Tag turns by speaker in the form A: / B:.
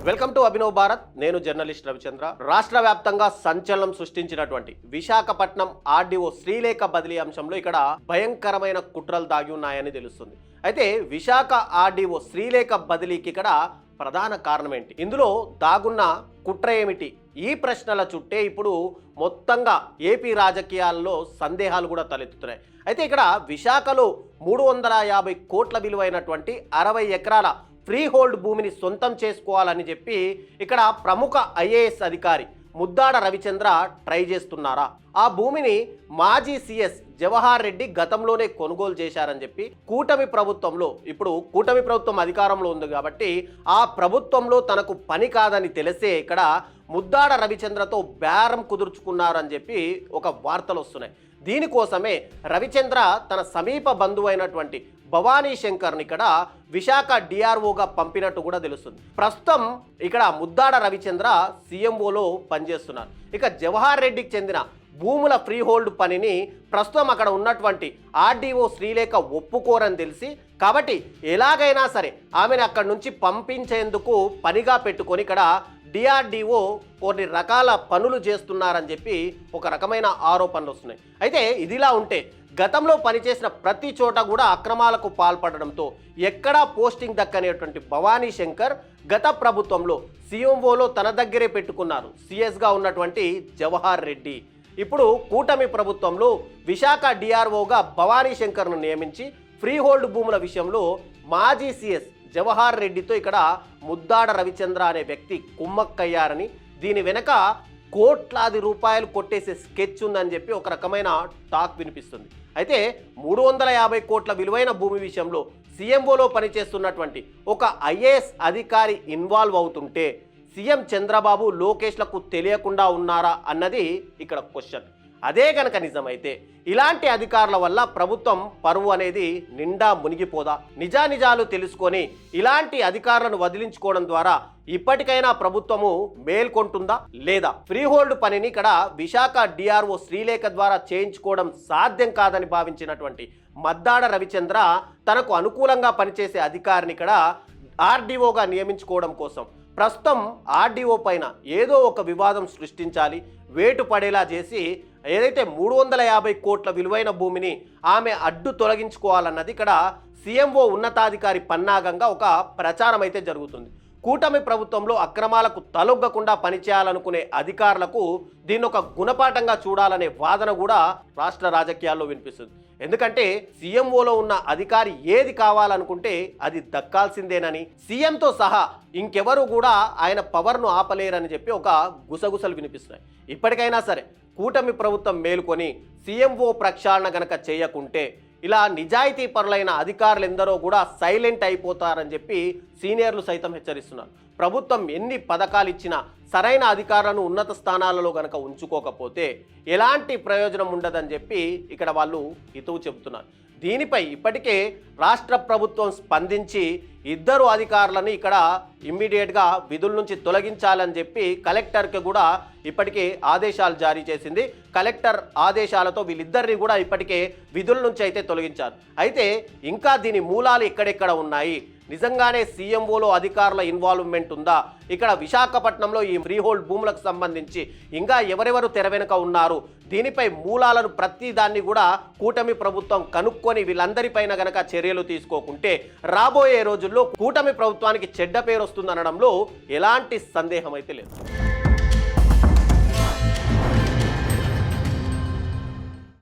A: Welcome to Abhinav Bharat. నేను journalist Ravichandra. రాష్ట్ర వ్యాప్తంగా సంచలనం సృష్టించినటువంటి విశాఖపట్నం ఆర్డీఓ శ్రీలేఖ బదిలీ అంశంలో ఇక్కడ భయంకరమైన కుట్రలు దాగి ఉన్నాయని తెలుస్తుంది. అయితే విశాఖ ఆర్డీఓ శ్రీలేఖ బదిలీకి ఇక్కడ ప్రధాన కారణం ఏంటి, ఇందులో దాగున్న కుట్ర ఏమిటి, ఈ ప్రశ్నల చుట్టే ఇప్పుడు మొత్తంగా ఏపీ రాజకీయాల్లో సందేహాలు కూడా తలెత్తుతున్నాయి. అయితే ఇక్కడ విశాఖలో 350 కోట్ల విలువైనటువంటి 60 ఎకరాల ఫ్రీ హోల్డ్ భూమిని సొంతం చేసుకోవాలని చెప్పి ఇక్కడ ప్రముఖ ఐఏఎస్ అధికారి ముద్దాడ రవిచంద్ర ట్రై చేస్తున్నారా? ఆ భూమిని మాజీ సీఎస్ జవహర్ రెడ్డి గతంలోనే కొనుగోలు చేశారని చెప్పి కూటమి ప్రభుత్వంలో, ఇప్పుడు కూటమి ప్రభుత్వం అధికారంలో ఉంది కాబట్టి ఆ ప్రభుత్వంలో తనకు పని కాదని తెలిసే ఇక్కడ ముద్దాడ రవిచంద్రతో బేరం కుదుర్చుకున్నారని చెప్పి ఒక వార్తలు వస్తున్నాయి. దీనికోసమే రవిచంద్ర తన సమీప బంధువు అయినటువంటి భవానీ శంకర్ని ఇక్కడ విశాఖ డిఆర్ఓగా పంపినట్టు కూడా తెలుస్తుంది. ప్రస్తుతం ఇక్కడ ముద్దాడ రవిచంద్ర సీఎంఓలో పనిచేస్తున్నారు. ఇక జవహర్ రెడ్డికి చెందిన భూముల ఫ్రీ హోల్డ్ పనిని ప్రస్తుతం అక్కడ ఉన్నటువంటి ఆర్డీఓ శ్రీలేఖ ఒప్పుకోరని తెలిసి, కాబట్టి ఎలాగైనా సరే ఆమెను అక్కడి నుంచి పంపించేందుకు పనిగా పెట్టుకొని ఇక్కడ డిఆర్డీఓ కొన్ని రకాల పనులు చేస్తున్నారని చెప్పి ఒక రకమైన ఆరోపణలు వస్తున్నాయి. అయితే ఇదిలా ఉంటే గతంలో పనిచేసిన ప్రతి చోట కూడా అక్రమాలకు పాల్పడడంతో ఎక్కడా పోస్టింగ్ దక్కనేటువంటి భవానీ శంకర్ గత ప్రభుత్వంలో సీఎంఓలో తన దగ్గరే పెట్టుకున్నారు సీఎస్గా ఉన్నటువంటి జవహర్ రెడ్డి. ఇప్పుడు కూటమి ప్రభుత్వంలో విశాఖ డిఆర్ఓగా భవానీ శంకర్ను నియమించి ఫ్రీ హోల్డ్ భూముల విషయంలో మాజీ సీఎస్ జవహర్ రెడ్డితో ఇక్కడ ముద్దాడ రవిచంద్ర అనే వ్యక్తి కుమ్మక్కయ్యారని, దీని వెనక కోట్లాది రూపాయలు కొట్టేసే స్కెచ్ ఉందని చెప్పి ఒక రకమైన టాక్ వినిపిస్తుంది. అయితే 350 కోట్ల విలువైన భూమి విషయంలో సీఎంఓలో పనిచేస్తున్నటువంటి ఒక ఐఏఎస్ అధికారి ఇన్వాల్వ్ అవుతుంటే సీఎం చంద్రబాబు లోకేష్లకు తెలియకుండా ఉన్నారా అన్నది ఇక్కడ క్వశ్చన్. అదే కనుక నిజమైతే ఇలాంటి అధికారుల వల్ల ప్రభుత్వం పరువు అనేది నిండా మునిగిపోదా? నిజానిజాలు తెలుసుకొని ఇలాంటి అధికారులను వదిలించుకోవడం ద్వారా ఇప్పటికైనా ప్రభుత్వము మేల్కొంటుందా లేదా? ఫ్రీ హోల్డ్ పనిని ఇక్కడ విశాఖ డిఆర్ఓ శ్రీలేఖ ద్వారా చేయించుకోవడం సాధ్యం కాదని భావించినటువంటి మద్దాడ రవిచంద్ర తనకు అనుకూలంగా పనిచేసే అధికారిని ఇక్కడ ఆర్డీఓగా నియమించుకోవడం కోసం ప్రస్తుతం ఆర్డీఓ పైన ఏదో ఒక వివాదం సృష్టించాలి, వేటు పడేలా చేసి ఏదైతే 350 కోట్ల విలువైన భూమిని ఆమె అడ్డు తొలగించుకోవాలన్నది ఇక్కడ సీఎంఓ ఉన్నతాధికారి పన్నాగంగా ఒక ప్రచారం అయితే జరుగుతుంది. కూటమి ప్రభుత్వంలో అక్రమాలకు తలొగ్గకుండా పనిచేయాలనుకునే అధికారులకు దీన్ని ఒక గుణపాఠంగా చూడాలనే వాదన కూడా రాష్ట్ర రాజకీయాల్లో వినిపిస్తుంది. ఎందుకంటే సీఎంఓలో ఉన్న అధికారి ఏది కావాలనుకుంటే అది దక్కాల్సిందేనని, సీఎంతో సహా ఇంకెవరు కూడా ఆయన పవర్ను ఆపలేరని చెప్పి ఒక గుసగుసలు వినిపిస్తున్నాయి. ఇప్పటికైనా సరే కూటమి ప్రభుత్వం మేలుకొని సీఎంఓ ప్రక్షాళన గనక చేయకుంటే ఇలా నిజాయితీ పరులైన అధికారులు ఎందరో కూడా సైలెంట్ అయిపోతారని చెప్పి సీనియర్లు సైతం హెచ్చరిస్తున్నారు. ప్రభుత్వం ఎన్ని పథకాలు ఇచ్చినా సరైన అధికారులను ఉన్నత స్థానాలలో గనక ఉంచుకోకపోతే ఎలాంటి ప్రయోజనం ఉండదని చెప్పి ఇక్కడ వాళ్ళు హితవు చెబుతున్నారు. దీనిపై ఇప్పటికే రాష్ట్ర ప్రభుత్వం స్పందించి ఇద్దరు అధికారులను ఇక్కడ ఇమ్మీడియట్గా విధుల నుంచి తొలగించాలని చెప్పి కలెక్టర్కి కూడా ఇప్పటికే ఆదేశాలు జారీ చేసింది. కలెక్టర్ ఆదేశాలతో వీళ్ళిద్దరిని కూడా ఇప్పటికే విధుల నుంచి అయితే తొలగించారు. అయితే ఇంకా దీని మూలాలు ఎక్కడెక్కడ ఉన్నాయి, నిజంగానే సీఎంఓలో అధికారుల ఇన్వాల్వ్మెంట్ ఉందా, ఇక్కడ విశాఖపట్నంలో ఈ ఫ్రీ హోల్డ్ భూములకు సంబంధించి ఇంకా ఎవరెవరు తెర వెనుక ఉన్నారు, దీనిపై మూలాలను ప్రతి దాన్ని కూడా కూటమి ప్రభుత్వం కనుక్కొని వీళ్ళందరిపైన గనక చర్యలు తీసుకోకుంటే రాబోయే రోజుల్లో కూటమి ప్రభుత్వానికి చెడ్డ పేరు వస్తుందనడంలో ఎలాంటి సందేహం అయితే లేదు.